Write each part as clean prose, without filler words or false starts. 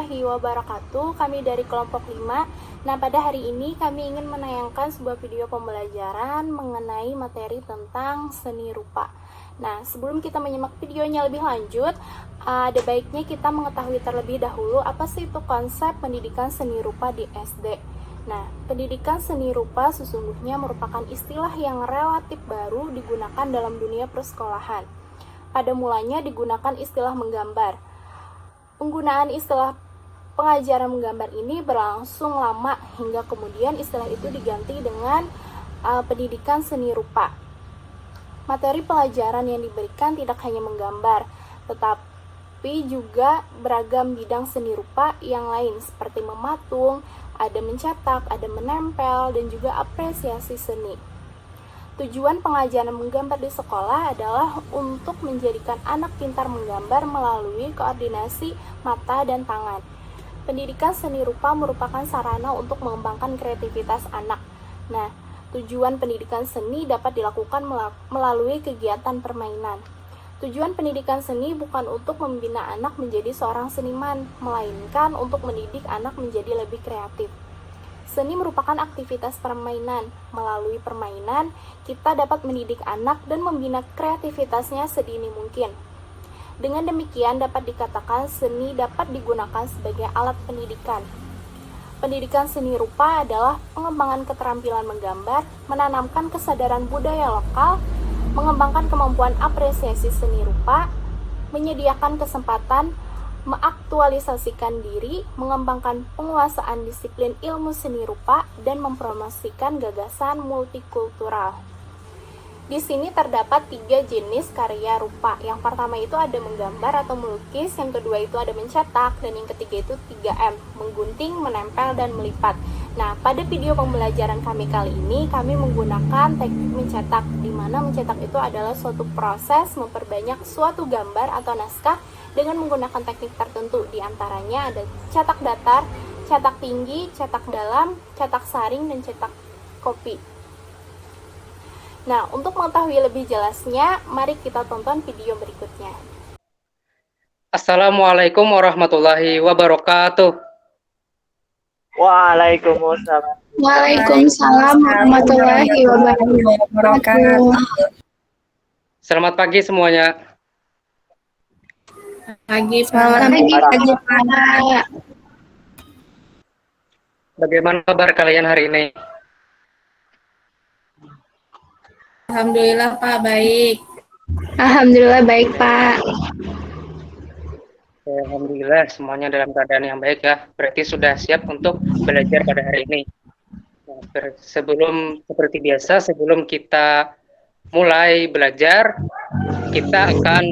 warahmatullahi wabarakatuh. Kami dari kelompok 5. Nah, pada hari ini kami ingin menayangkan sebuah video pembelajaran mengenai materi tentang seni rupa. Nah, sebelum kita menyimak videonya lebih lanjut, ada baiknya kita mengetahui terlebih dahulu apa sih itu konsep pendidikan seni rupa di SD. Nah, pendidikan seni rupa sesungguhnya merupakan istilah yang relatif baru digunakan dalam dunia persekolahan. Pada mulanya digunakan istilah menggambar. Penggunaan istilah pengajaran menggambar ini berlangsung lama hingga kemudian istilah itu diganti dengan pendidikan seni rupa. Materi pelajaran yang diberikan tidak hanya menggambar, tetapi juga beragam bidang seni rupa yang lain seperti mematung, ada mencetak, ada menempel, dan juga apresiasi seni. Tujuan pengajaran menggambar di sekolah adalah untuk menjadikan anak pintar menggambar melalui koordinasi mata dan tangan. Pendidikan seni rupa merupakan sarana untuk mengembangkan kreativitas anak. Nah, tujuan pendidikan seni dapat dilakukan melalui kegiatan permainan. Tujuan pendidikan seni bukan untuk membina anak menjadi seorang seniman, melainkan untuk mendidik anak menjadi lebih kreatif. Seni merupakan aktivitas permainan. Melalui permainan, kita dapat mendidik anak dan membina kreativitasnya sedini mungkin. Dengan demikian, dapat dikatakan seni dapat digunakan sebagai alat pendidikan. Pendidikan seni rupa adalah pengembangan keterampilan menggambar, menanamkan kesadaran budaya lokal, mengembangkan kemampuan apresiasi seni rupa, menyediakan kesempatan mengaktualisasikan diri, mengembangkan penguasaan disiplin ilmu seni rupa, dan mempromosikan gagasan multikultural. Di sini terdapat 3 jenis karya rupa. Yang pertama itu ada menggambar atau melukis, yang kedua itu ada mencetak, dan yang ketiga itu 3M, menggunting, menempel, dan melipat. Nah, pada video pembelajaran kami kali ini, kami menggunakan teknik mencetak, di mana mencetak itu adalah suatu proses memperbanyak suatu gambar atau naskah dengan menggunakan teknik tertentu. Di antaranya ada cetak datar, cetak tinggi, cetak dalam, cetak saring, dan cetak kopi. Nah, untuk mengetahui lebih jelasnya, mari kita tonton video berikutnya. Assalamualaikum warahmatullahi wabarakatuh. Waalaikumsalam. Waalaikumsalam warahmatullahi wabarakatuh. Selamat pagi semuanya. Selamat pagi, Pak. Bagaimana kabar kalian hari ini? Alhamdulillah Pak, baik. Alhamdulillah baik, Pak. Alhamdulillah semuanya dalam keadaan yang baik ya. Berarti sudah siap untuk belajar pada hari ini. Nah, seperti biasa, sebelum kita mulai belajar, kita akan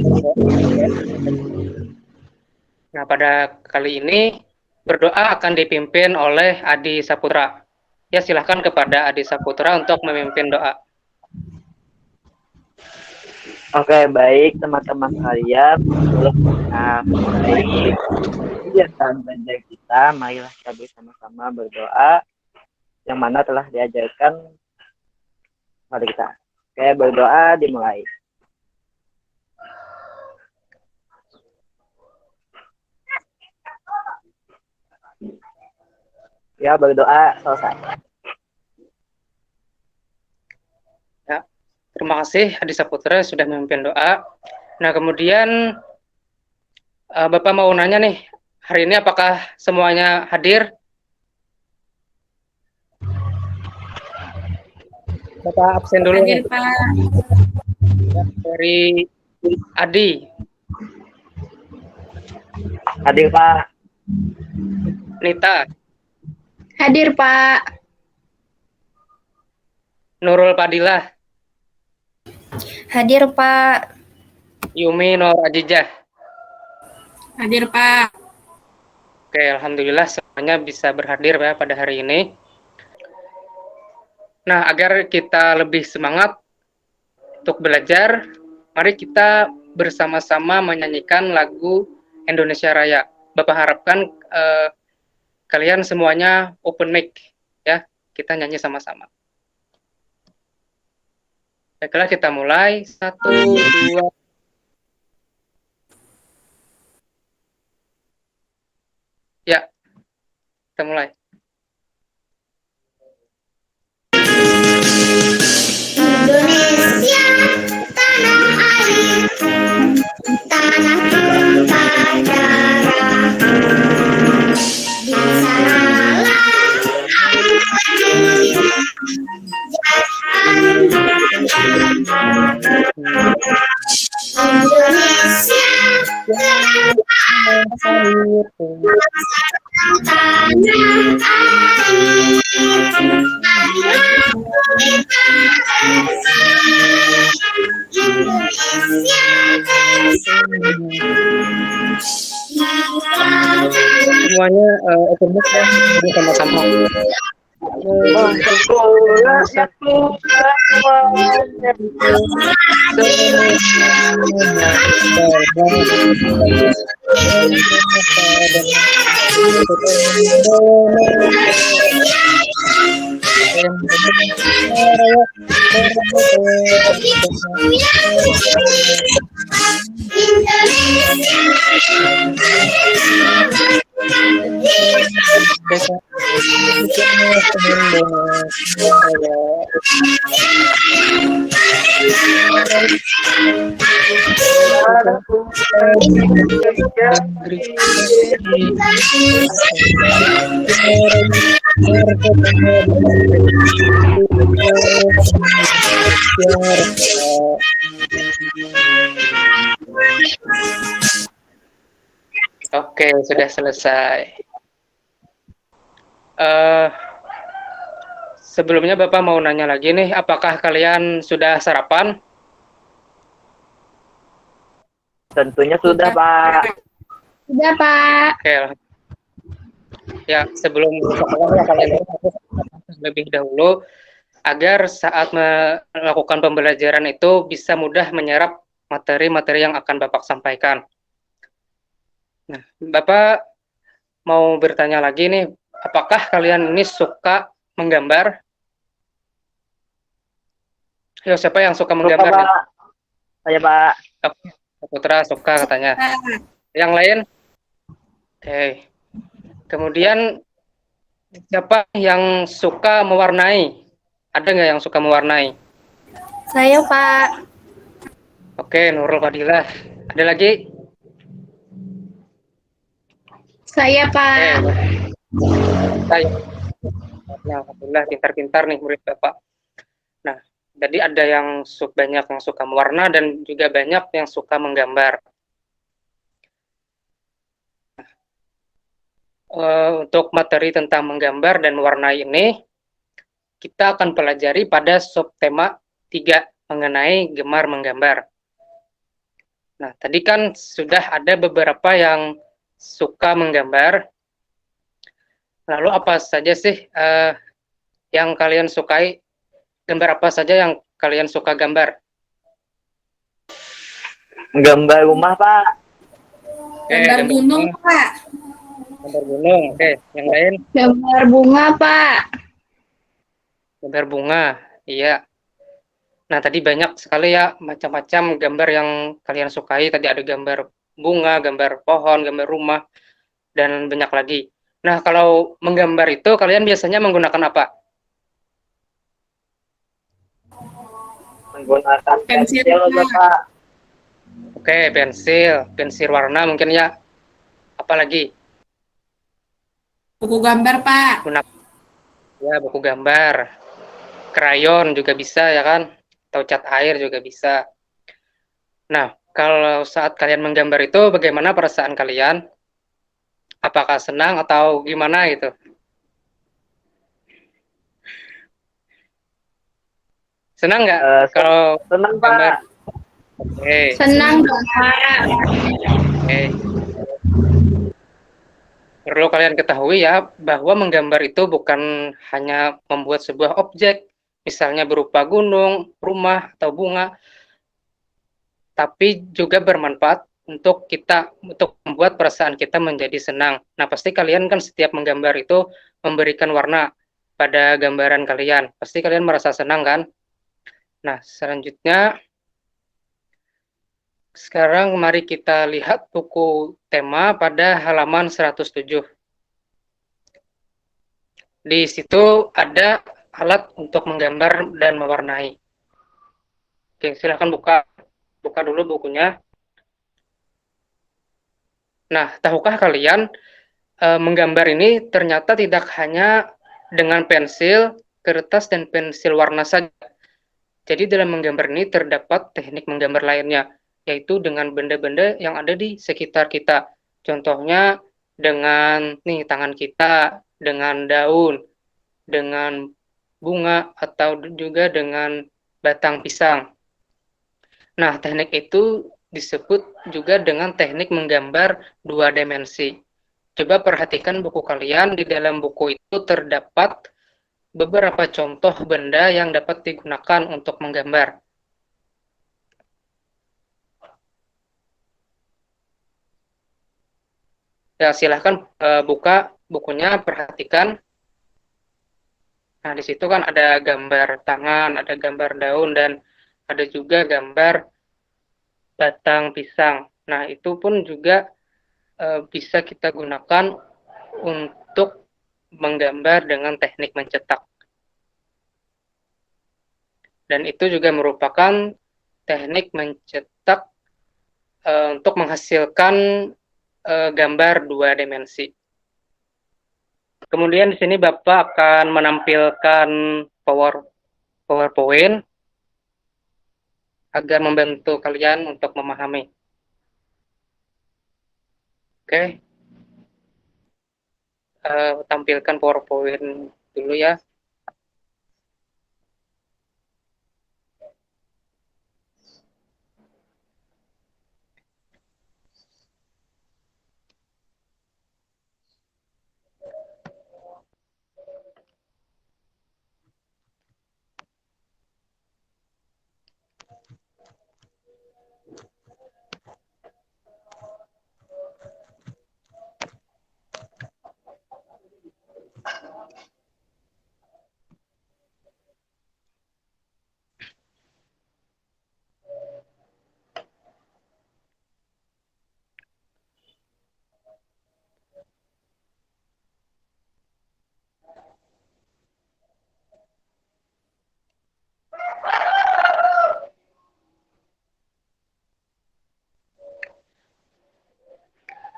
Nah, pada kali ini berdoa akan dipimpin oleh Adi Saputra. Ya, silahkan kepada Adi Saputra untuk memimpin doa. Oke, baik teman-teman sekalian. Sebelum kita mulai kegiatan belajar kita, marilah kita bersama-sama berdoa yang mana telah diajarkan kepada kita. Oke, berdoa dimulai. Ya, berdoa selesai. Ya, terima kasih Adi Saputra sudah memimpin doa. Nah, kemudian Bapak mau nanya nih, hari ini apakah semuanya hadir? Bapak absen dulu. Hadir, Pak. Ya, dari Adi. Hadir, Pak. Nita. Hadir, Pak. Nurul Padilah. Hadir, Pak. Yumi Nur Ajijah. Hadir, Pak. Oke, alhamdulillah semuanya bisa berhadir ya pada hari ini. Nah, agar kita lebih semangat untuk belajar, mari kita bersama-sama menyanyikan lagu Indonesia Raya. Bapak harapkan kalian semuanya open mic ya, kita nyanyi sama-sama. Baiklah, kita mulai. 1, 2. . kita mulai. Indonesia, tanah airku, tanah tumpah darahku. Di sanalah aku berdiri, Indonesia, tanah air. Marilah kita bersama, Indonesia Semuanya open mic ya, jadi sama-sama. Bola satu semuanya. Oke, sudah selesai. Sebelumnya Bapak mau nanya lagi nih, apakah kalian sudah sarapan? Tentunya sudah, Pak. Sudah, Pak. Oke. Ya, sebelum sekolah ya kalian lebih dahulu agar saat melakukan pembelajaran itu bisa mudah menyerap materi-materi yang akan Bapak sampaikan. Nah, Bapak mau bertanya lagi nih, apakah kalian ini suka menggambar? Ayo, siapa yang suka menggambar? Suka, Pak. Saya, Pak. Putra suka katanya. Yang lain? Oke. Kemudian siapa yang suka mewarnai? Ada nggak yang suka mewarnai? Saya, Pak. Oke, Nurul Fadilah. Ada lagi? Saya, Pak. Saya. Alhamdulillah, pintar-pintar nih murid Bapak. Nah, jadi ada yang banyak yang suka mewarna dan juga banyak yang suka menggambar. Untuk materi tentang menggambar dan mewarnai ini, kita akan pelajari pada subtema 3 mengenai gemar menggambar. Nah, tadi kan sudah ada beberapa yang suka menggambar. Lalu apa saja sih yang kalian sukai? Gambar apa saja yang kalian suka gambar? Gambar rumah, Pak. Gambar gunung, Pak. Gambar gunung, oke. Yang lain? Gambar bunga, Pak. Gambar bunga, iya. Nah, tadi banyak sekali ya macam-macam gambar yang kalian sukai. Tadi ada gambar bunga, gambar pohon, gambar rumah, dan banyak lagi. Nah, kalau menggambar itu kalian biasanya menggunakan apa? Menggunakan Pensil, pensil, Pak. Oke, pensil warna mungkin ya. Apalagi? Buku gambar, Pak. Ya, buku gambar. Krayon juga bisa ya kan? Atau cat air juga bisa. Nah, kalau saat kalian menggambar itu bagaimana perasaan kalian? Apakah senang atau gimana gitu? Senang nggak kalau Senang, gambar? Pak. Oke. Senang dong, Pak. Oke. Perlu kalian ketahui ya bahwa menggambar itu bukan hanya membuat sebuah objek, misalnya berupa gunung, rumah, atau bunga, tapi juga bermanfaat untuk membuat perasaan kita menjadi senang. Nah, pasti kalian kan setiap menggambar itu memberikan warna pada gambaran kalian. Pasti kalian merasa senang kan? Nah, selanjutnya sekarang mari kita lihat buku tema pada halaman 107. Di situ ada alat untuk menggambar dan mewarnai. Oke, silahkan buka dulu bukunya. Nah, tahukah kalian menggambar ini ternyata tidak hanya dengan pensil, kertas, dan pensil warna saja. Jadi dalam menggambar ini terdapat teknik menggambar lainnya, yaitu dengan benda-benda yang ada di sekitar kita. Contohnya dengan tangan kita, dengan daun, dengan bunga, atau juga dengan batang pisang. Nah, teknik itu disebut juga dengan teknik menggambar dua dimensi. Coba perhatikan buku kalian, di dalam buku itu terdapat beberapa contoh benda yang dapat digunakan untuk menggambar. Ya, silahkan buka bukunya, perhatikan. Nah, di situ kan ada gambar tangan, ada gambar daun, dan ada juga gambar batang pisang. Nah, itu pun juga bisa kita gunakan untuk menggambar dengan teknik mencetak. Dan itu juga merupakan teknik mencetak untuk menghasilkan gambar dua dimensi. Kemudian di sini Bapak akan menampilkan PowerPoint agar membantu kalian untuk memahami. Oke. Tampilkan PowerPoint dulu ya.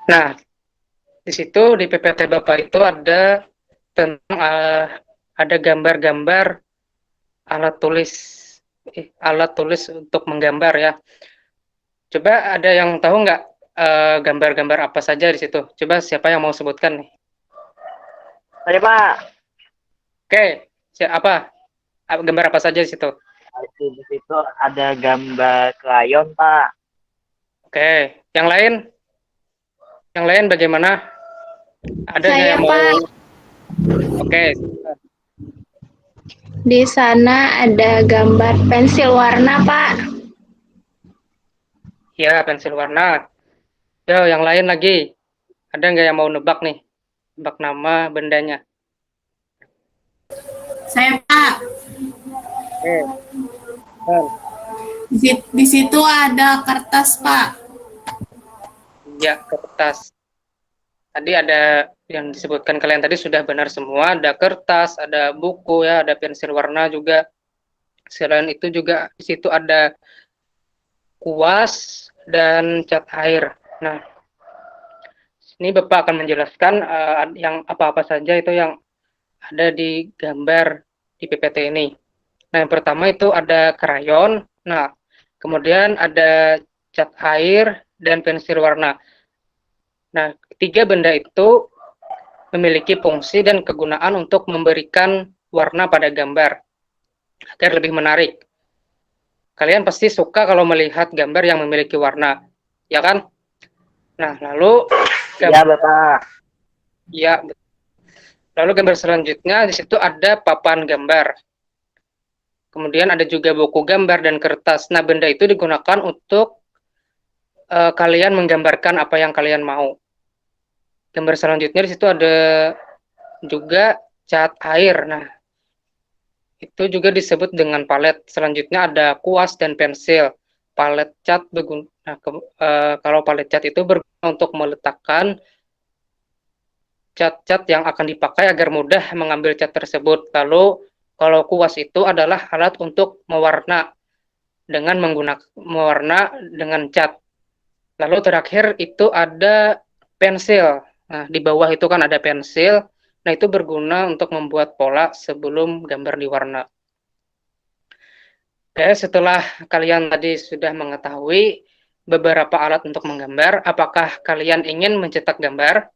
Nah, di situ di PPT Bapak itu ada tentang ada gambar-gambar alat tulis untuk menggambar ya. Coba ada yang tahu nggak gambar-gambar apa saja di situ? Coba siapa yang mau sebutkan nih? Saya Pak. Oke, siapa? Gambar apa saja di situ? Di situ ada gambar krayon Pak. Oke, yang lain? Yang lain bagaimana? Ada nggak Saya, yang mau? Pak. Oke, Di sana ada gambar pensil warna, Pak. ya pensil warna. Yo, yang lain lagi. Ada nggak yang mau nebak nih? Nebak nama bendanya. Saya Pak. Oke. Dan, Di situ ada kertas Pak. ya, kertas. Tadi ada yang disebutkan kalian tadi sudah benar semua. Ada kertas, ada buku ya, ada pensil warna juga. Selain itu juga di situ ada kuas dan cat air. Nah, ini Bapak akan menjelaskan yang apa-apa saja itu yang ada di gambar di PPT ini. Nah, yang pertama itu ada krayon. Nah, kemudian ada cat air dan pensil warna. Nah, ketiga benda itu memiliki fungsi dan kegunaan untuk memberikan warna pada gambar agar lebih menarik. Kalian pasti suka kalau melihat gambar yang memiliki warna, ya kan? Nah, lalu Ya Bapak. ya, lalu gambar selanjutnya di situ ada papan gambar. Kemudian ada juga buku gambar dan kertas. Nah, benda itu digunakan untuk kalian menggambarkan apa yang kalian mau. Gambar selanjutnya di situ ada juga cat air. Nah, itu juga disebut dengan palet. Selanjutnya ada kuas dan pensil. Palet cat kalau palet cat itu berguna untuk meletakkan cat-cat yang akan dipakai agar mudah mengambil cat tersebut. Lalu kalau kuas itu adalah alat untuk mewarna dengan cat. Lalu terakhir itu ada pensil. Nah, di bawah itu kan ada pensil. Nah, itu berguna untuk membuat pola sebelum gambar diwarna. Oke, setelah kalian tadi sudah mengetahui beberapa alat untuk menggambar, apakah kalian ingin mencetak gambar?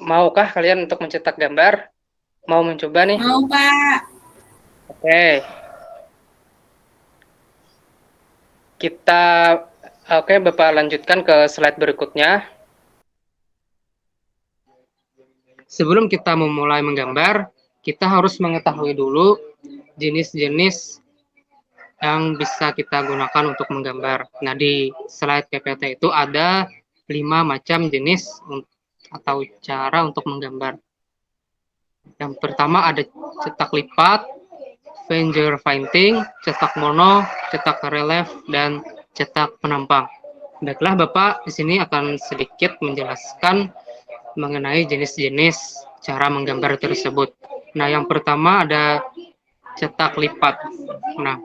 Maukah kalian untuk mencetak gambar? Mau mencoba nih? Mau, Pak. Oke. Oke, Bapak lanjutkan ke slide berikutnya. Sebelum kita memulai menggambar, kita harus mengetahui dulu jenis-jenis yang bisa kita gunakan untuk menggambar. Nah, di slide PPT itu ada 5 macam jenis atau cara untuk menggambar. Yang pertama ada cetak lipat, finger painting, cetak mono, cetak relief, dan cetak penampang. Baiklah, Bapak di sini akan sedikit menjelaskan mengenai jenis-jenis cara menggambar tersebut. Nah, yang pertama ada cetak lipat. Nah,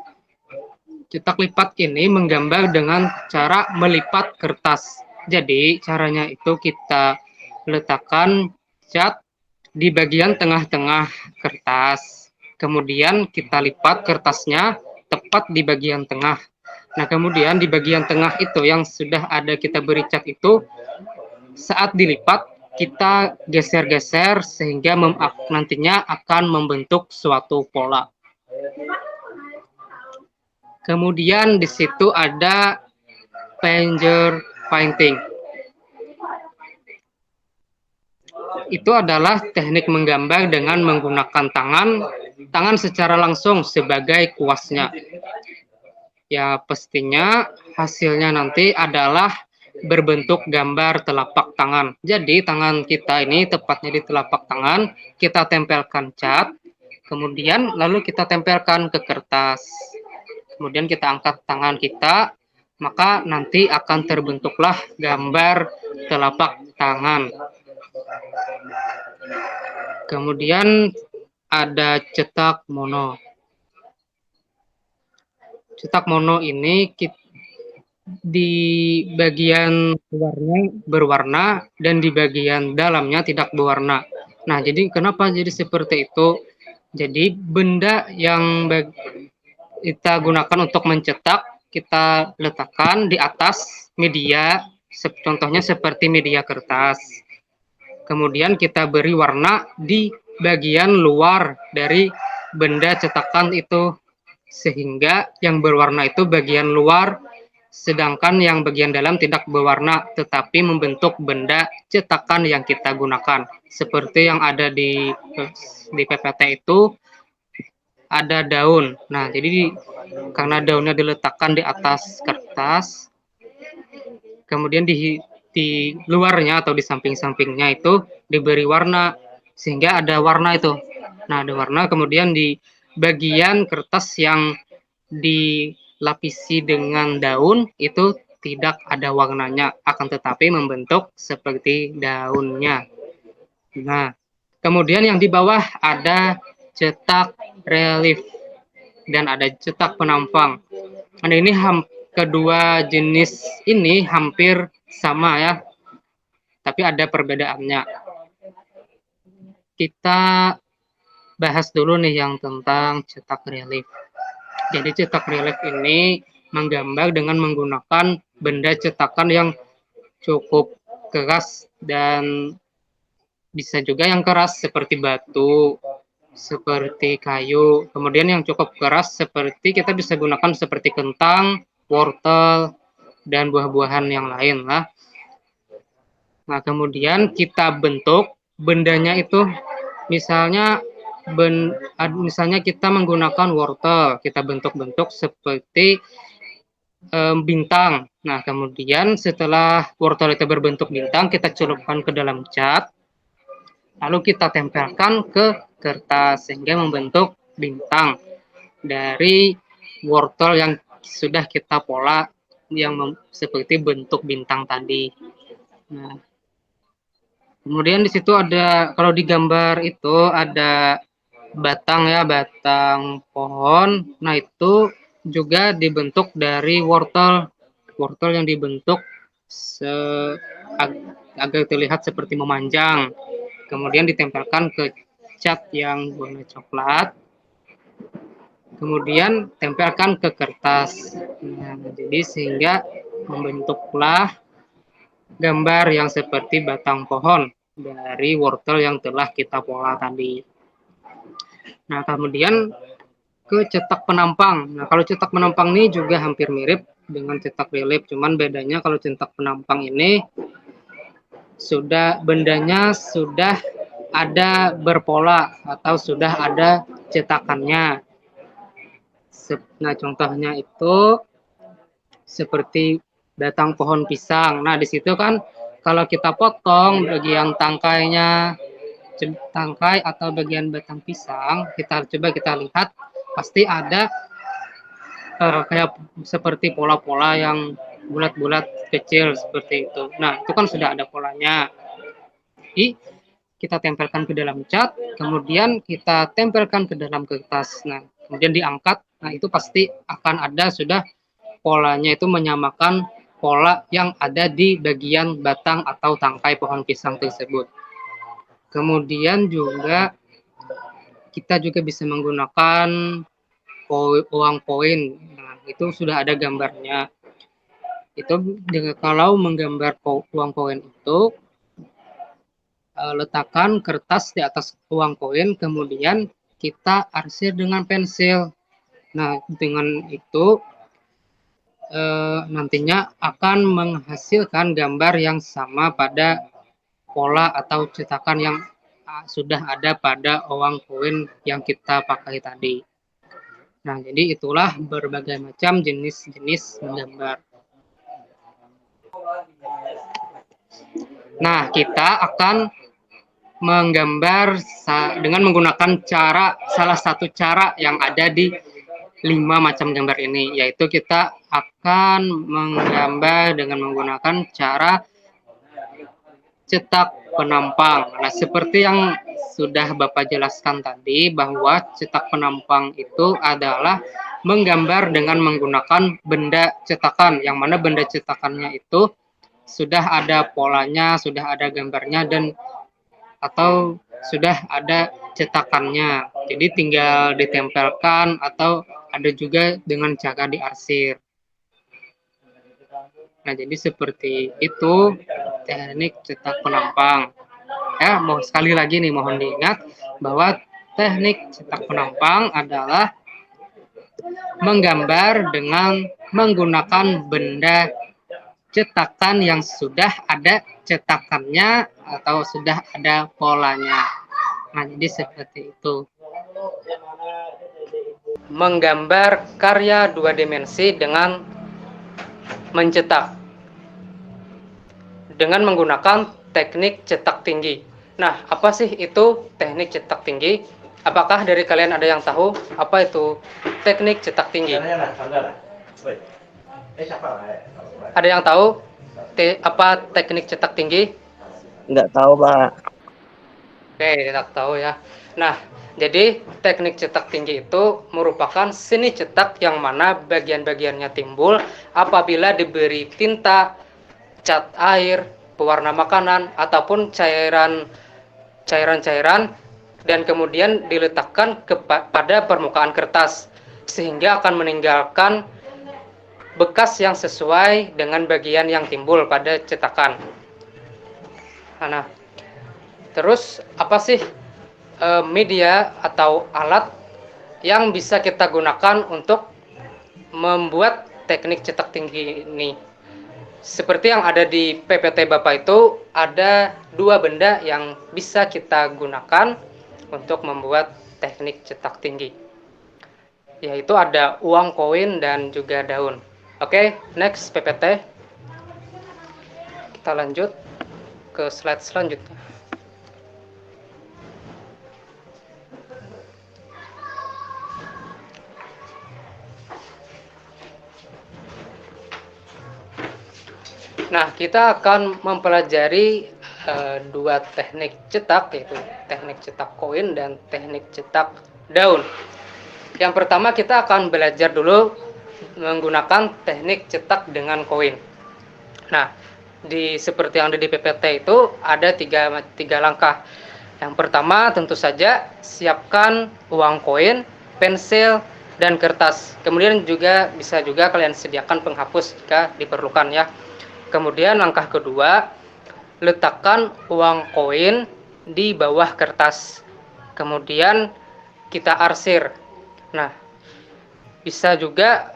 cetak lipat ini menggambar dengan cara melipat kertas. Jadi, caranya itu kita letakkan cat di bagian tengah-tengah kertas. Kemudian kita lipat kertasnya tepat di bagian tengah. Nah, kemudian di bagian tengah itu yang sudah ada kita beri cat itu, saat dilipat, kita geser-geser sehingga nantinya akan membentuk suatu pola. Kemudian di situ ada finger painting. Itu adalah teknik menggambar dengan menggunakan tangan secara langsung sebagai kuasnya. Ya, pastinya hasilnya nanti adalah berbentuk gambar telapak tangan. Jadi tangan kita ini tepatnya di telapak tangan, kita tempelkan cat, kemudian lalu kita tempelkan ke kertas. Kemudian kita angkat tangan kita, maka nanti akan terbentuklah gambar telapak tangan. Kemudian ada cetak mono. Cetak mono ini di bagian luarnya berwarna dan di bagian dalamnya tidak berwarna. Nah, jadi kenapa jadi seperti itu? Jadi benda yang kita gunakan untuk mencetak, kita letakkan di atas media, contohnya seperti media kertas. Kemudian kita beri warna di bagian luar dari benda cetakan itu, sehingga yang berwarna itu bagian luar, sedangkan yang bagian dalam tidak berwarna, tetapi membentuk benda cetakan yang kita gunakan. Seperti yang ada di PPT itu, ada daun. Nah, jadi karena daunnya diletakkan di atas kertas, kemudian di luarnya atau di samping-sampingnya itu diberi warna, sehingga ada warna itu. Nah, ada warna, kemudian di bagian kertas yang dilapisi dengan daun itu tidak ada warnanya, akan tetapi membentuk seperti daunnya. Nah, kemudian yang di bawah ada cetak relief dan ada cetak penampang. Nah, ini kedua jenis ini hampir sama ya, tapi ada perbedaannya. Kita bahas dulu nih yang tentang cetak relief. Jadi cetak relief ini menggambar dengan menggunakan benda cetakan yang cukup keras dan bisa juga yang keras seperti batu, seperti kayu. Kemudian yang cukup keras seperti kita bisa gunakan seperti kentang, wortel, dan buah-buahan yang lain lah. Nah, kemudian kita bentuk bendanya itu, misalnya kita menggunakan wortel, kita bentuk-bentuk seperti bintang. Nah, kemudian setelah wortel itu berbentuk bintang, kita celupkan ke dalam cat, lalu kita tempelkan ke kertas sehingga membentuk bintang dari wortel yang sudah kita pola yang seperti bentuk bintang tadi. Nah, Kemudian di situ ada, kalau di gambar itu ada batang ya, batang pohon. Nah, itu juga dibentuk dari wortel. Wortel yang dibentuk agar terlihat seperti memanjang. Kemudian ditempelkan ke cat yang warna coklat. Kemudian tempelkan ke kertas. Nah, jadi sehingga membentuklah gambar yang seperti batang pohon dari wortel yang telah kita pola tadi. Nah, kemudian ke cetak penampang. Nah, kalau cetak penampang ini juga hampir mirip dengan cetak relief, cuman bedanya kalau cetak penampang ini bendanya sudah ada berpola atau sudah ada cetakannya. Nah, contohnya itu seperti batang pohon pisang. Nah, di situ kan kalau kita potong bagian tangkai atau bagian batang pisang, kita lihat pasti ada kayak seperti pola-pola yang bulat-bulat kecil seperti itu. Nah, itu kan sudah ada polanya. Jadi kita tempelkan ke dalam cat, kemudian kita tempelkan ke dalam kertas. Nah, kemudian diangkat. Nah, itu pasti akan ada sudah polanya itu menyamakan pola yang ada di bagian batang atau tangkai pohon pisang tersebut. Kemudian juga kita juga bisa menggunakan uang koin. Nah, itu sudah ada gambarnya. Itu kalau menggambar uang koin itu letakkan kertas di atas uang koin, kemudian kita arsir dengan pensil. Nah, dengan itu nantinya akan menghasilkan gambar yang sama pada pola atau cetakan yang sudah ada pada uang koin yang kita pakai tadi. Nah, jadi itulah berbagai macam jenis-jenis menggambar. Nah, kita akan menggambar dengan menggunakan salah satu cara yang ada di 5 macam gambar ini, yaitu kita akan menggambar dengan menggunakan cara cetak penampang. Nah, seperti yang sudah Bapak jelaskan tadi, bahwa cetak penampang itu adalah menggambar dengan menggunakan benda cetakan, yang mana benda cetakannya itu sudah ada polanya, sudah ada gambarnya, atau sudah ada cetakannya. Jadi tinggal ditempelkan atau ada juga dengan cara diarsir. Nah, jadi seperti itu teknik cetak penampang. Ya, sekali lagi nih mohon diingat bahwa teknik cetak penampang adalah menggambar dengan menggunakan benda cetakan yang sudah ada cetakannya atau sudah ada polanya. Nah, jadi seperti itu. Menggambar karya 2 dimensi dengan mencetak dengan menggunakan teknik cetak tinggi. Nah, apa sih itu teknik cetak tinggi? Apakah dari kalian ada yang tahu apa itu teknik cetak tinggi? Ada yang tahu apa teknik cetak tinggi? Nggak tahu, Pak. Oke, tidak tahu ya. Nah, jadi teknik cetak tinggi itu merupakan seni cetak yang mana bagian-bagiannya timbul apabila diberi tinta, cat air, pewarna makanan, ataupun cairan-cairan dan kemudian diletakkan pada permukaan kertas sehingga akan meninggalkan bekas yang sesuai dengan bagian yang timbul pada cetakan. Nah, terus apa sih media atau alat yang bisa kita gunakan untuk membuat teknik cetak tinggi ini? Seperti yang ada di PPT Bapak itu, ada 2 benda yang bisa kita gunakan untuk membuat teknik cetak tinggi, yaitu ada uang koin dan juga daun. Oke, next PPT. Kita lanjut ke slide selanjutnya. Nah, kita akan mempelajari dua teknik cetak, yaitu teknik cetak koin dan teknik cetak daun. Yang pertama kita akan belajar dulu menggunakan teknik cetak dengan koin. Nah, seperti yang ada di PPT itu ada tiga langkah. Yang pertama tentu saja siapkan uang koin, pensil, dan kertas. Kemudian bisa juga kalian sediakan penghapus jika diperlukan ya. Kemudian langkah kedua, letakkan uang koin di bawah kertas. Kemudian kita arsir. Nah, bisa juga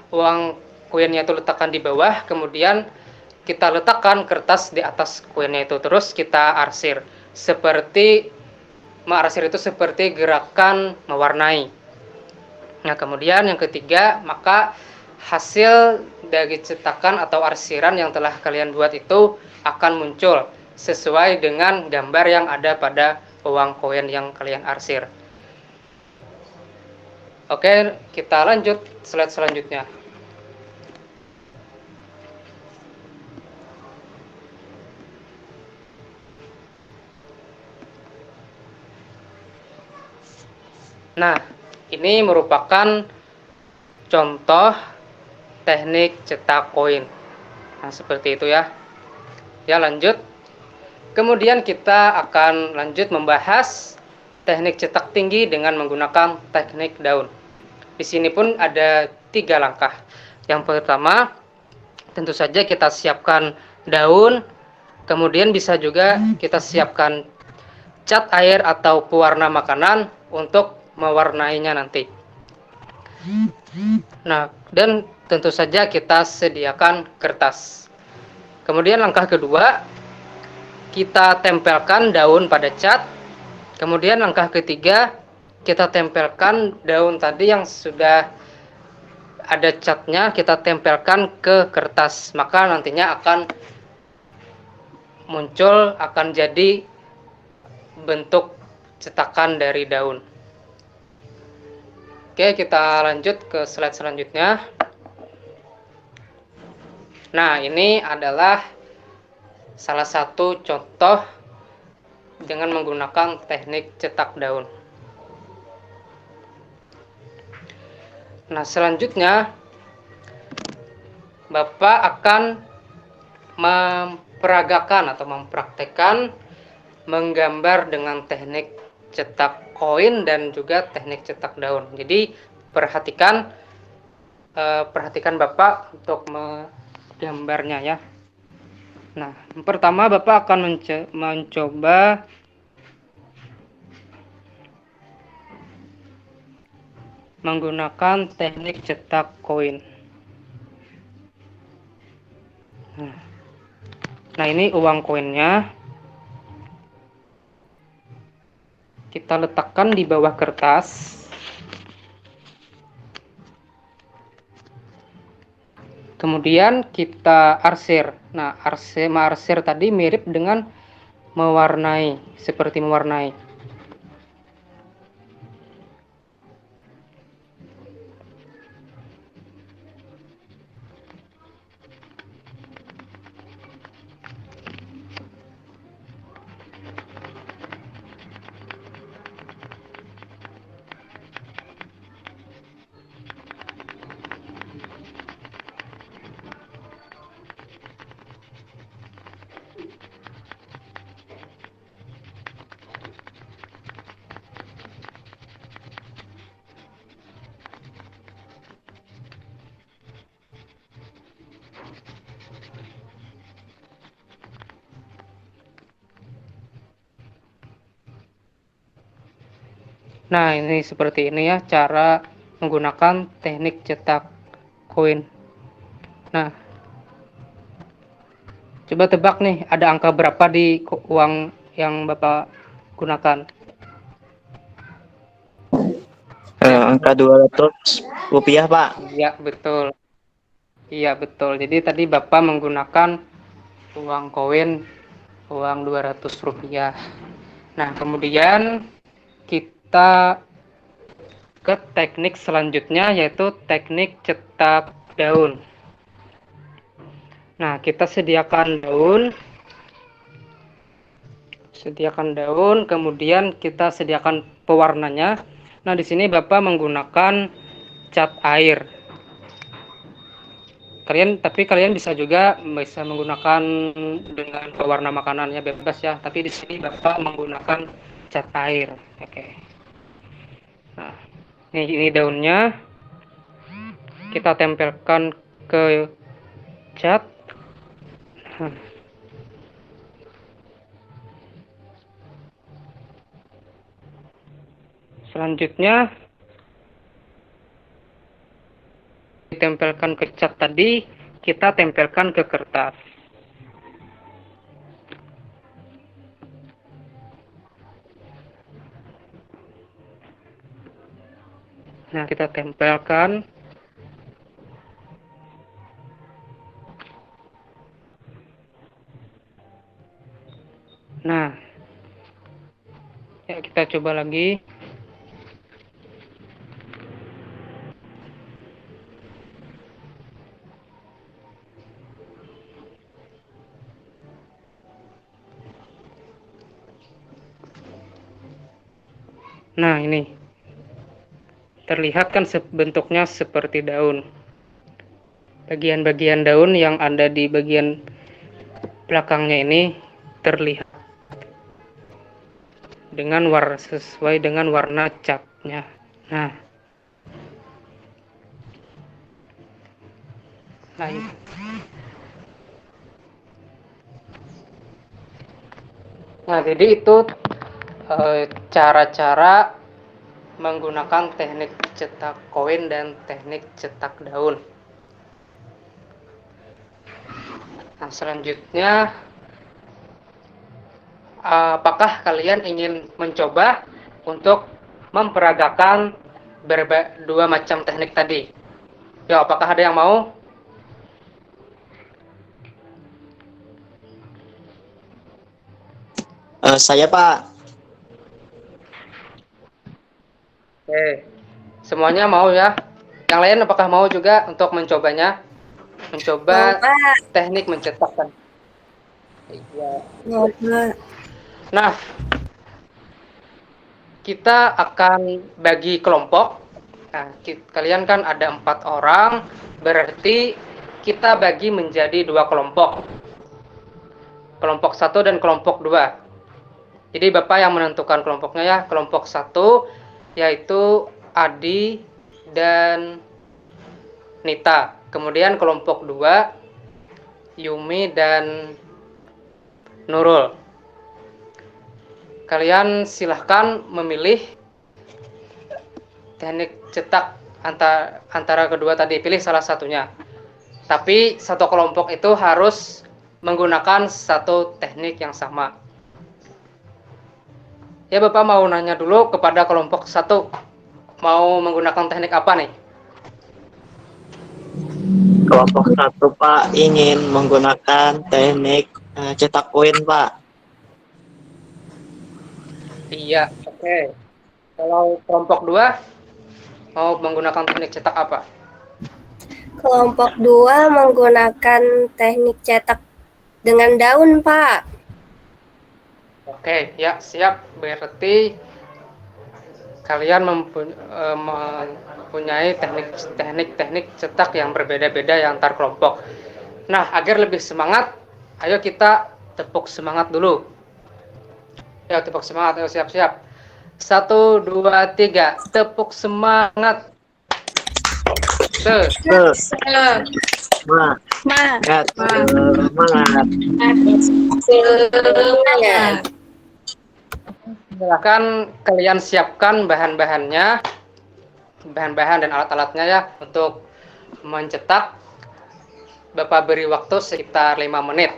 uang koinnya itu letakkan di bawah, kemudian kita letakkan kertas di atas koinnya itu, terus kita arsir. Mengarsir itu seperti gerakan mewarnai. Nah, kemudian yang ketiga, maka hasil dari cetakan atau arsiran yang telah kalian buat itu akan muncul sesuai dengan gambar yang ada pada uang koin yang kalian arsir. Oke, kita lanjut slide selanjutnya. Nah, ini merupakan contoh teknik cetak koin. Nah, seperti itu ya. Ya, lanjut. Kemudian kita akan lanjut membahas teknik cetak tinggi dengan menggunakan teknik daun. Di sini pun ada 3 langkah. Yang pertama, tentu saja kita siapkan daun, kemudian bisa juga kita siapkan cat air atau pewarna makanan untuk mewarnainya nanti. Nah, dan tentu saja kita sediakan kertas. Kemudian langkah kedua, kita tempelkan daun pada cat. Kemudian langkah ketiga, kita tempelkan daun tadi yang sudah ada catnya, kita tempelkan ke kertas. Maka nantinya akan muncul, akan jadi bentuk cetakan dari daun. Oke, kita lanjut ke slide selanjutnya. Nah, ini adalah salah satu contoh dengan menggunakan teknik cetak daun. Nah, selanjutnya Bapak akan memperagakan atau mempraktekkan menggambar dengan teknik cetak koin dan juga teknik cetak daun. Jadi perhatikan Bapak untuk menggambarnya ya. Nah, pertama Bapak akan mencoba menggunakan teknik cetak koin. Nah, ini uang koinnya. Kita letakkan di bawah kertas. Kemudian kita arsir. Nah, mengarsir tadi mirip dengan mewarnai, seperti mewarnai. Nah, ini seperti ini ya cara menggunakan teknik cetak koin. Nah, coba tebak nih, ada angka berapa di uang yang Bapak gunakan? Angka 200 rupiah, Pak. Iya, betul. Iya, betul. Jadi tadi Bapak menggunakan uang koin, uang 200 rupiah. Nah, kemudian kita ke teknik selanjutnya, yaitu teknik cetak daun. Nah, kita sediakan daun. Sediakan daun, kemudian kita sediakan pewarnanya. Nah, di sini Bapak menggunakan cat air. Tapi kalian bisa juga menggunakan dengan pewarna makanannya, bebas ya. Tapi di sini Bapak menggunakan cat air. Oke. Nah, ini daunnya kita tempelkan ke cat. Selanjutnya ditempelkan ke cat tadi, kita tempelkan ke kertas. Nah, kita tempelkan. Nah, ya kita coba lagi. Nah, ini terlihat kan bentuknya seperti daun. Bagian-bagian daun yang ada di bagian belakangnya ini terlihat dengan sesuai dengan warna catnya. Nah, ini. Nah, jadi itu cara-cara menggunakan teknik cetak koin dan teknik cetak daun. Nah, selanjutnya, apakah kalian ingin mencoba untuk memperagakan dua macam teknik tadi? Ya, apakah ada yang mau? Saya Pak. Oke, semuanya mau ya? Yang lain apakah mau juga untuk mencobanya? Mencoba teknik mencetakkan. Nah, kita akan bagi kelompok. Nah, kalian kan ada 4 orang, berarti kita bagi menjadi 2 kelompok. Kelompok 1 dan kelompok 2. Jadi Bapak yang menentukan kelompoknya ya. Kelompok 1 yaitu Adi dan Nita. Kemudian kelompok 2 Yumi dan Nurul. Kalian silahkan memilih teknik cetak antara kedua tadi. Pilih salah satunya. Tapi satu kelompok itu harus menggunakan satu teknik yang sama. Ya, Bapak mau nanya dulu kepada kelompok 1. Mau menggunakan teknik apa nih? Kelompok 1 Pak ingin menggunakan teknik cetak koin Pak. Iya, oke. Kalau kelompok 2 mau menggunakan teknik cetak apa? Kelompok 2 menggunakan teknik cetak dengan daun, Pak. Oke, ya siap. Berarti kalian mempunyai teknik cetak yang berbeda-beda yang antar kelompok. Nah, agar lebih semangat, ayo kita tepuk semangat dulu. Ya, tepuk semangat. Ayo siap-siap. 1, 2, 3. Tepuk semangat. Semangat. Silakan kalian siapkan bahan-bahan dan alat-alatnya ya untuk mencetak. Bapak beri waktu sekitar 5 menit.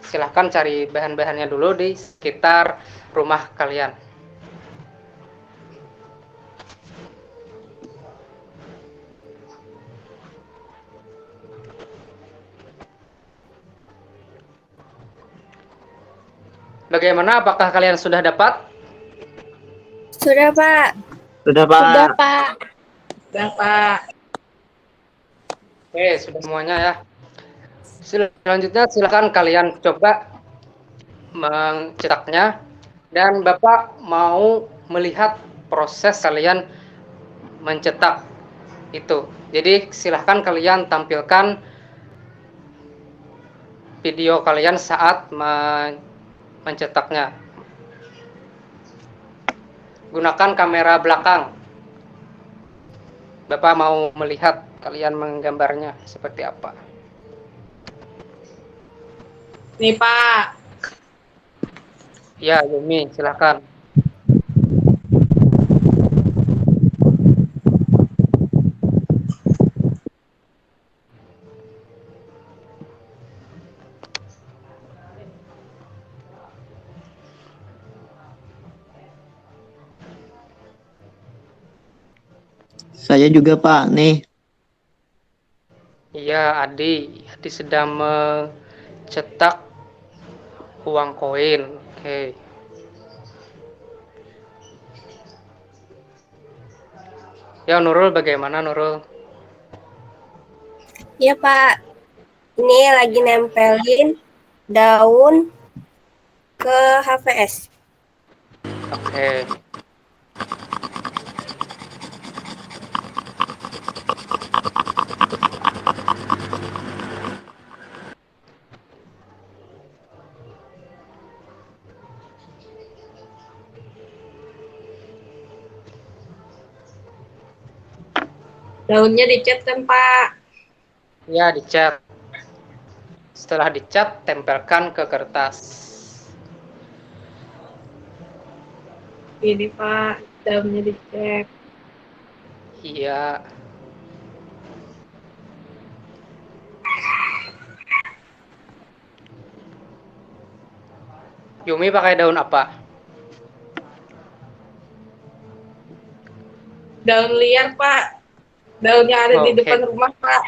Silahkan cari bahan-bahannya dulu di sekitar rumah kalian. Bagaimana? Apakah kalian sudah dapat? Sudah, Pak. Sudah Pak. Sudah, Pak. Sudah, Pak. Oke, sudah semuanya ya. Selanjutnya silakan kalian coba mencetaknya, dan Bapak mau melihat proses kalian mencetak itu. Jadi silahkan kalian tampilkan video kalian saat mencetaknya. Gunakan kamera belakang. Bapak mau melihat kalian menggambarnya seperti apa. Nih Pak. Ya, Yumi, silahkan. Saya juga Pak, nih. Iya, Adi sedang mencetak uang koin. Oke. Ya, Nurul, bagaimana Nurul? Iya Pak, ini lagi nempelin daun ke HVS. Oke. Daunnya dicat kan Pak? Ya, dicat. Setelah dicat, tempelkan ke kertas. Ini Pak, daunnya dicat. Iya. Yumi pakai daun apa? Daun liar Pak. Daun yang ada di Oke. depan rumah Pak.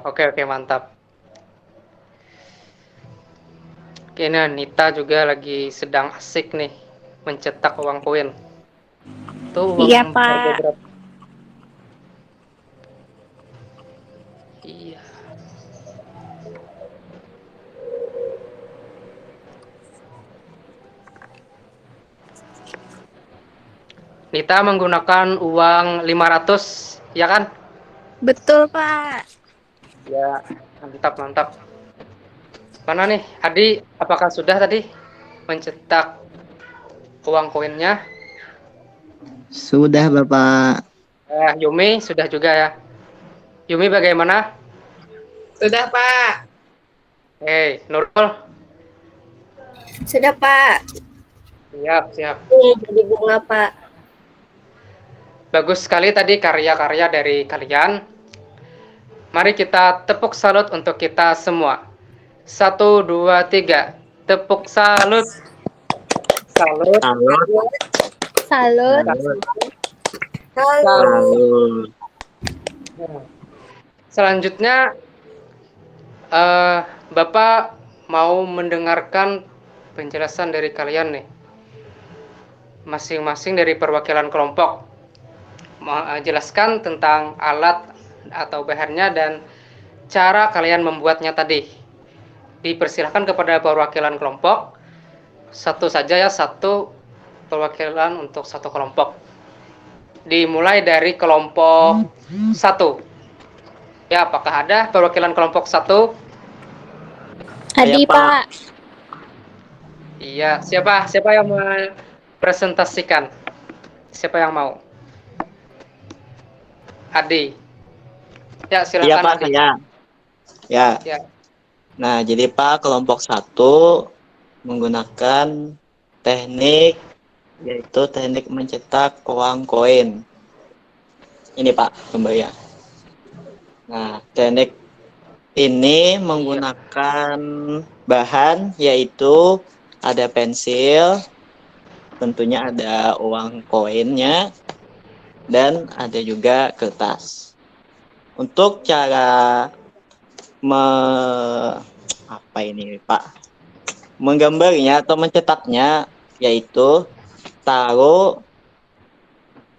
Oke, mantap. Oke, nah Nita juga lagi sedang asik nih mencetak uang koin. Tuh uang Iya, harga Pak. berapa? Iya. Nita menggunakan uang 500, ya kan? Betul, Pak. Ya, mantap. Mana nih, Adi, apakah sudah tadi mencetak uang koinnya? Sudah Bapak. Yumi sudah juga ya. Yumi bagaimana? Sudah Pak. Nurul? Sudah Pak, Siap. ini jadi bunga Pak. Bagus sekali tadi karya-karya dari kalian. Mari kita tepuk salut untuk kita semua. 1, 2, 3. Tepuk salut. Salut. Salut. Halo. Selanjutnya, Bapak mau mendengarkan penjelasan dari kalian nih. Masing-masing dari perwakilan kelompok. Menjelaskan tentang alat atau bahannya dan cara kalian membuatnya tadi. Dipersilahkan kepada perwakilan kelompok. Satu saja ya, satu perwakilan untuk satu kelompok. Dimulai dari kelompok 1. Ya, apakah ada perwakilan kelompok 1? Adi, Saya, Pak. Pak. Iya, siapa yang mau presentasikan? Siapa yang mau? Adi. Ya, silakan Iya Pak, Adi. saya. Ya. Ya. Nah, jadi Pak, kelompok 1 menggunakan teknik, yaitu teknik mencetak uang koin. Ini Pak, gambarnya. Nah, teknik ini menggunakan bahan, yaitu ada pensil, tentunya ada uang koinnya, dan ada juga kertas. Untuk cara menggambarnya atau mencetaknya, yaitu taruh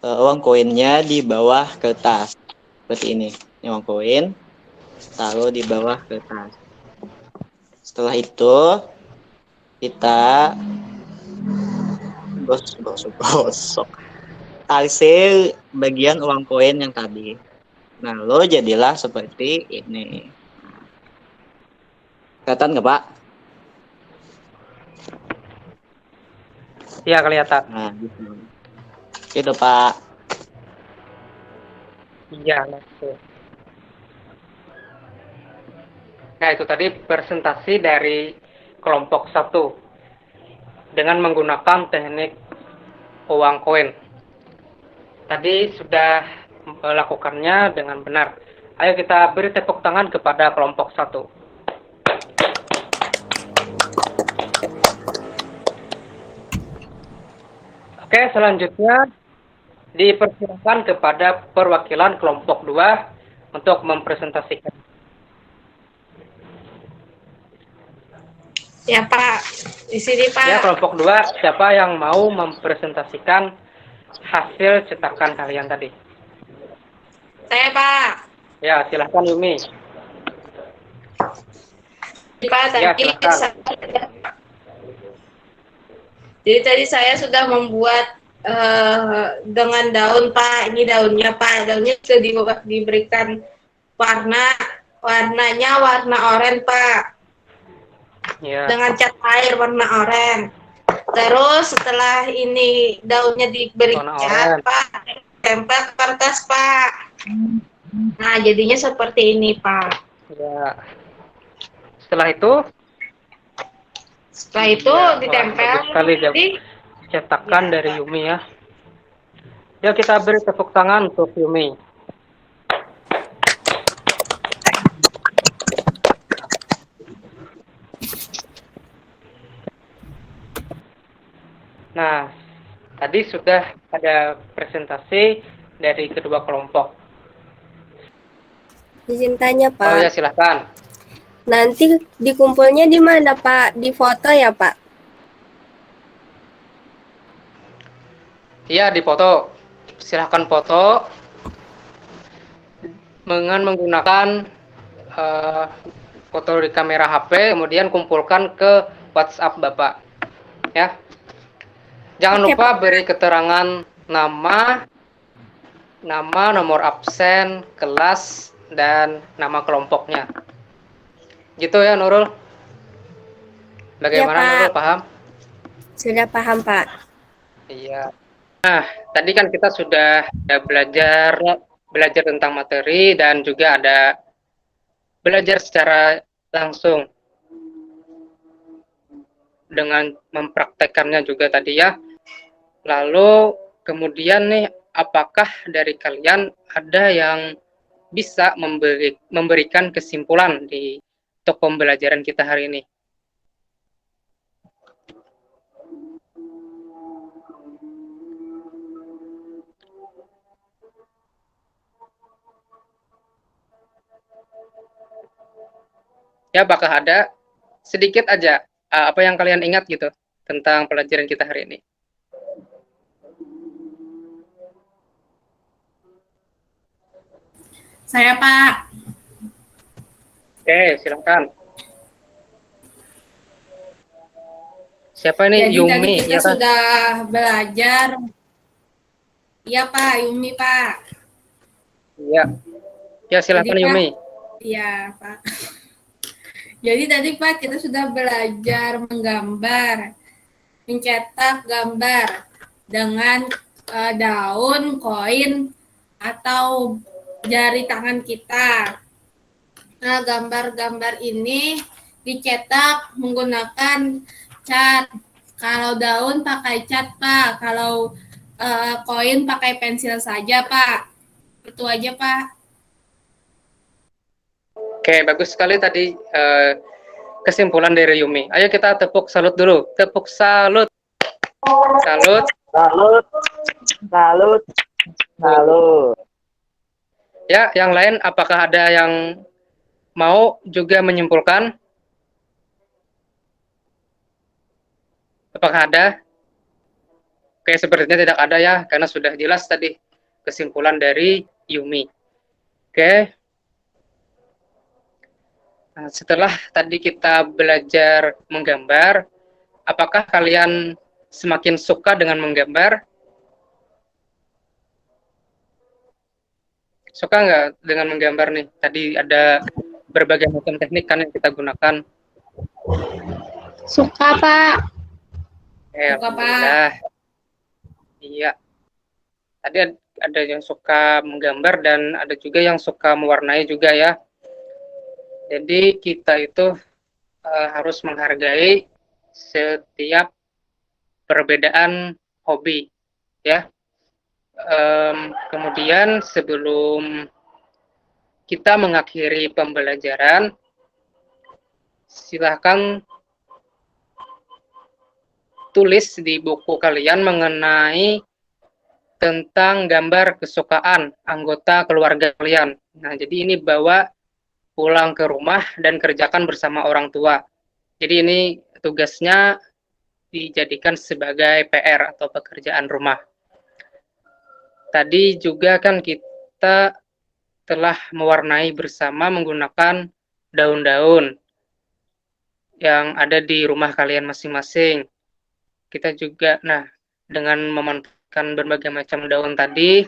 uang koinnya di bawah kertas seperti ini. Ini uang koin, taruh di bawah kertas. Setelah itu kita gosok hasil bagian uang koin yang tadi. Nah, lo jadilah seperti ini. Kelihatan nggak, Pak? Ya, kelihatan. Nah, gitu. Gitu, Pak. Iya, betul. Nah, itu tadi presentasi dari kelompok 1 dengan menggunakan teknik uang koin. Tadi sudah melakukannya dengan benar. Ayo kita beri tepuk tangan kepada kelompok 1. Oke, selanjutnya dipersilakan kepada perwakilan kelompok 2 untuk mempresentasikan. Ya Pak, di sini Pak. Ya, kelompok 2, siapa yang mau mempresentasikan hasil cetakan kalian tadi? Saya Pak. Ya, silahkan Yumi. Pak, Ya, tadi silakan. Jadi tadi saya sudah membuat dengan daun Pak. Ini daunnya Pak. Daunnya sudah diberikan warnanya warna oranye Pak. Ya. Dengan cat air warna oranye. Terus setelah ini daunnya diberi Warna cat oranye. Pak, tempel ke kertas Pak. Nah jadinya seperti ini Pak. Ya. Setelah itu Ya, ditempel bagus sekali di cetakan dari Yumi ya. Ya, kita beri tepuk tangan untuk Yumi. Nah, tadi sudah ada presentasi dari kedua kelompok. Izin tanya Oh Pak, ya, silahkan. nanti dikumpulnya di mana Pak? Di foto ya Pak? Iya, dipoto. Silahkan foto dengan menggunakan foto di kamera HP, kemudian kumpulkan ke WhatsApp Bapak. Ya. Jangan Oke, lupa beri keterangan nama, nomor absen, kelas, dan nama kelompoknya. Gitu ya, Nurul? Bagaimana, Iya, Pak. Nurul? Paham? Sudah paham Pak. Iya. Nah, tadi kan kita sudah belajar tentang materi dan juga ada belajar secara langsung dengan mempraktekannya juga tadi ya. Lalu kemudian nih, apakah dari kalian ada yang bisa memberikan kesimpulan untuk pembelajaran kita hari ini? Ya, apakah ada sedikit aja apa yang kalian ingat gitu tentang pelajaran kita hari ini? Saya Pak. Oke, silakan. Siapa ini? Jadi tadi Yumi, kita ya kan? sudah belajar. Iya Pak, Yumi Pak. Iya. Ya, silakan Jadi, Pak, Yumi. Iya Pak. Jadi tadi Pak kita sudah belajar menggambar, mencetak gambar dengan daun, koin, atau jari tangan kita. Nah, gambar-gambar ini dicetak menggunakan cat. Kalau daun pakai cat, Pak. Kalau koin pakai pensil saja, Pak. Itu aja, Pak. Oke, bagus sekali tadi kesimpulan dari Yumi. Ayo kita tepuk salut dulu. Tepuk salut. Salut. Salut. Salut. Salut. Ya, yang lain apakah ada yang mau juga menyimpulkan? Apakah ada? Oke, sepertinya tidak ada ya, karena sudah jelas tadi kesimpulan dari Yumi. Oke. Nah, setelah tadi kita belajar menggambar, apakah kalian semakin suka dengan menggambar? Suka nggak dengan menggambar nih? Tadi ada berbagai macam teknik kan yang kita gunakan. Suka, Pak. Suka, Pak. Alhamdulillah. Iya. Tadi ada yang suka menggambar dan ada juga yang suka mewarnai juga ya. Jadi kita itu harus menghargai setiap perbedaan hobi ya. Kemudian sebelum kita mengakhiri pembelajaran, silahkan tulis di buku kalian mengenai tentang gambar kesukaan anggota keluarga kalian. Nah, jadi ini bawa pulang ke rumah dan kerjakan bersama orang tua. Jadi ini tugasnya dijadikan sebagai PR atau pekerjaan rumah. Tadi juga kan kita telah mewarnai bersama menggunakan daun-daun yang ada di rumah kalian masing-masing. Kita juga, dengan memanfaatkan berbagai macam daun tadi,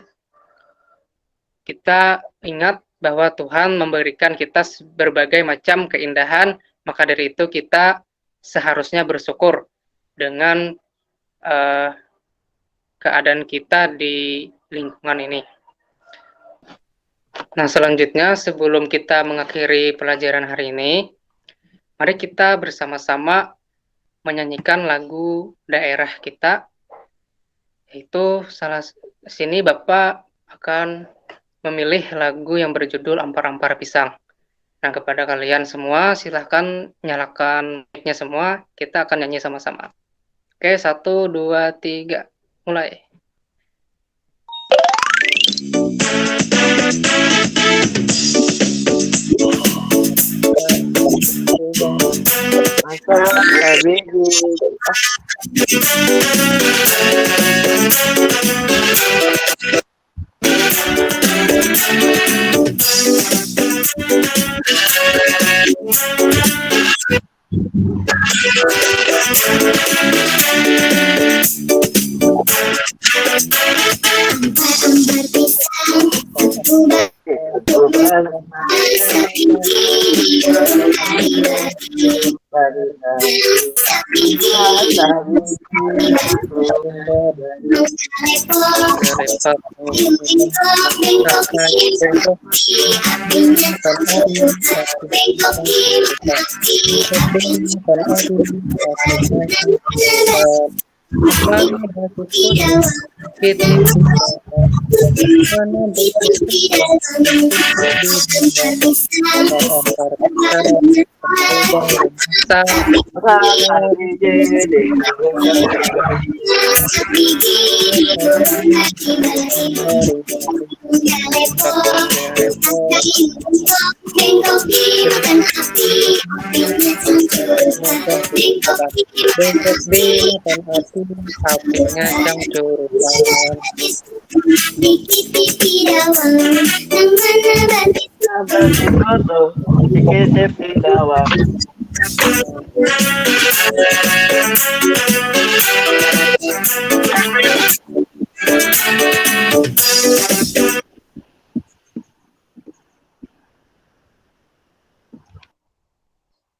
kita ingat bahwa Tuhan memberikan kita berbagai macam keindahan, maka dari itu kita seharusnya bersyukur dengan keadaan kita di lingkungan ini. Nah, selanjutnya sebelum kita mengakhiri pelajaran hari ini, mari kita bersama-sama menyanyikan lagu daerah kita. Itu sini Bapak akan memilih lagu yang berjudul Ampar-Ampar Pisang. Nah, kepada kalian semua silahkan nyalakan mic-nya semua, kita akan nyanyi sama-sama. Oke, 1, 2, 3, mulai.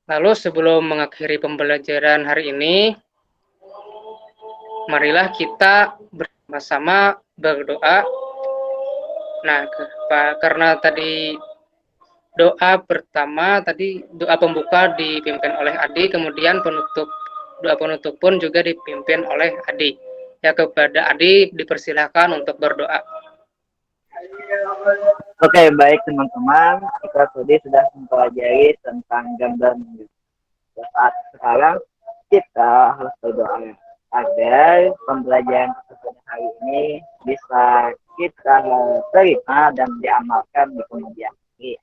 Lalu sebelum mengakhiri pembelajaran hari ini, marilah kita bersama-sama berdoa. Nah, karena tadi doa pertama, tadi doa pembuka dipimpin oleh Adi, kemudian doa penutup pun juga dipimpin oleh Adi. Ya, kepada Adi dipersilahkan untuk berdoa. Oke, baik teman-teman, kita tadi sudah mempelajari tentang gambar. Saat sekarang kita harus berdoa agar pembelajaran kita hari ini bisa kita terima dan diamalkan di kemudian hari.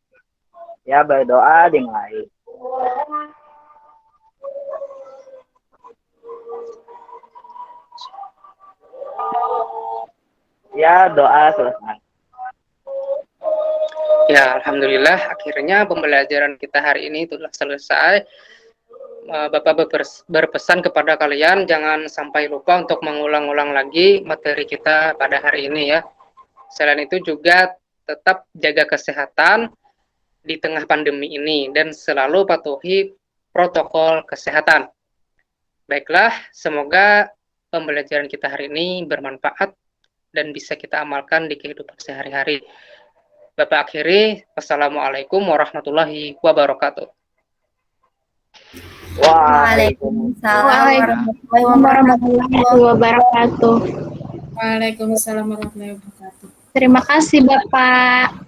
Ya, berdoa dimulai. Ya, doa selesai. Ya, alhamdulillah akhirnya pembelajaran kita hari ini telah selesai. Bapak berpesan kepada kalian jangan sampai lupa untuk mengulang-ulang lagi materi kita pada hari ini ya. Selain itu juga tetap jaga kesehatan di tengah pandemi ini dan selalu patuhi protokol kesehatan. Baiklah, semoga pembelajaran kita hari ini bermanfaat dan bisa kita amalkan di kehidupan sehari-hari. Bapak akhiri, wassalamualaikum warahmatullahi wabarakatuh. Waalaikumsalam warahmatullahi wabarakatuh. Waalaikumsalam warahmatullahi wabarakatuh. Terima kasih Bapak.